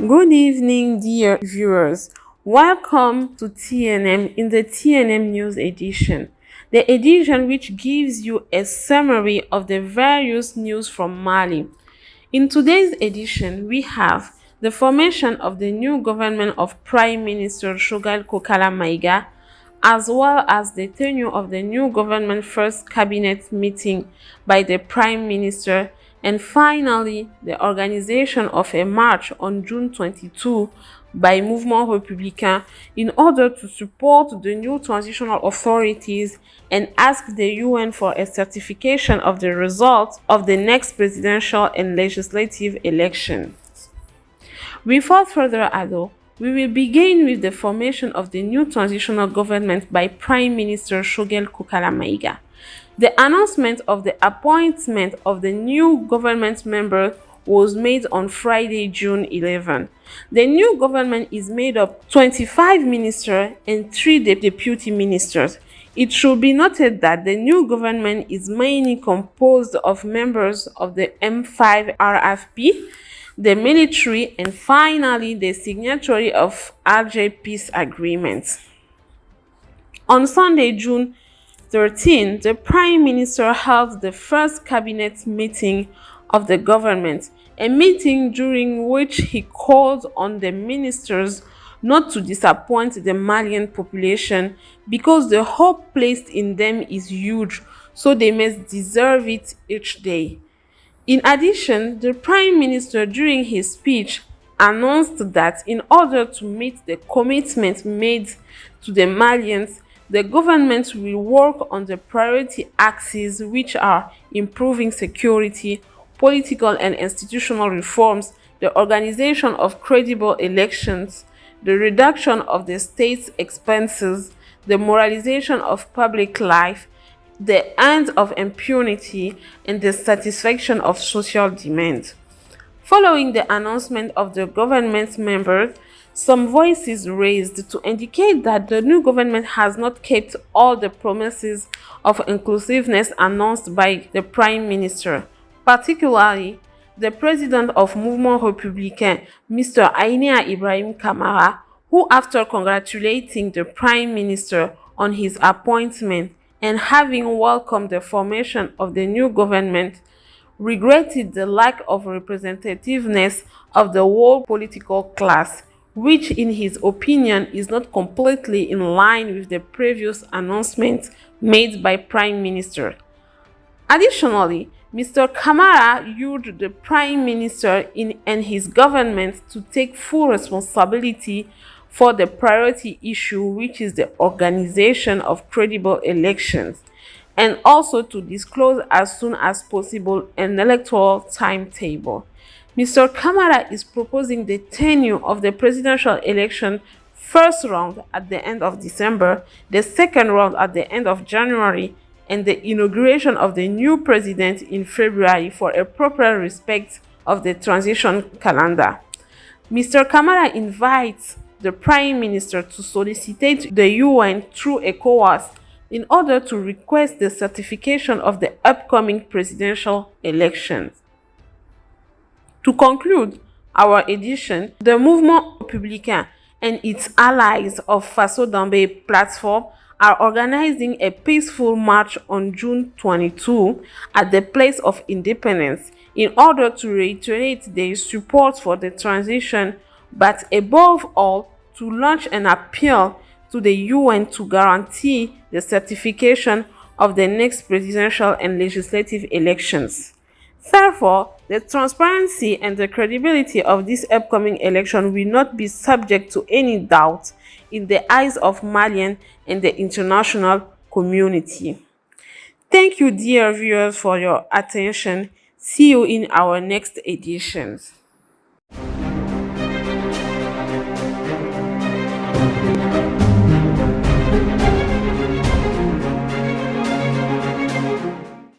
Good evening, dear viewers. Welcome to TNM in the TNM News edition, the edition which gives you a summary of the various news from Mali. In today's edition, we have the formation of the new government of Prime Minister Shogal Kokala Maiga, as well as the tenure of the new government first cabinet meeting by the Prime Minister, and finally, the organization of a march on June 22 by Mouvement Républicain in order to support the new transitional authorities and ask the UN for a certification of the results of the next presidential and legislative election. Without further ado, we will begin with the formation of the new transitional government by Prime Minister Shogel Kokala Maiga. The announcement of the appointment of the new government member was made on Friday, June 11. The new government is made of 25 ministers and 3 deputy ministers. It should be noted that the new government is mainly composed of members of the M5 RFP, the military, and finally the signatory of Alger peace agreements. On Sunday, June 13, the Prime Minister held the first cabinet meeting of the government, a meeting during which he called on the ministers not to disappoint the Malian population because the hope placed in them is huge, so they must deserve it each day. In addition, the Prime Minister during his speech announced that in order to meet the commitment made to the Malians, the government will work on the priority axes, which are improving security, political and institutional reforms, the organization of credible elections, the reduction of the state's expenses, the moralization of public life, the end of impunity, and the satisfaction of social demands. Following the announcement of the government members, some voices raised to indicate that the new government has not kept all the promises of inclusiveness announced by the Prime Minister, particularly the President of Mouvement Républicain, Mr. Ainea Ibrahim Kamara, who, after congratulating the Prime Minister on his appointment and having welcomed the formation of the new government, regretted the lack of representativeness of the whole political class, which in his opinion is not completely in line with the previous announcements made by Prime Minister. Additionally, Mr. Kamara urged the Prime Minister and his government to take full responsibility for the priority issue, which is the organization of credible elections, and also to disclose as soon as possible an electoral timetable. Mr. Kamara is proposing the tenure of the presidential election first round at the end of December, the second round at the end of January, and the inauguration of the new president in February for a proper respect of the transition calendar. Mr. Kamara invites the Prime Minister to solicit the UN through ECOWAS in order to request the certification of the upcoming presidential elections. To conclude our edition, the Mouvement Républicain and its allies of Faso Dambe platform are organizing a peaceful march on June 22 at the Place of Independence in order to reiterate their support for the transition, but above all, to launch an appeal to the UN to guarantee the certification of the next presidential and legislative elections. Therefore, the transparency and the credibility of this upcoming election will not be subject to any doubt in the eyes of Malian and the international community. Thank you, dear viewers, for your attention. See you in our next editions.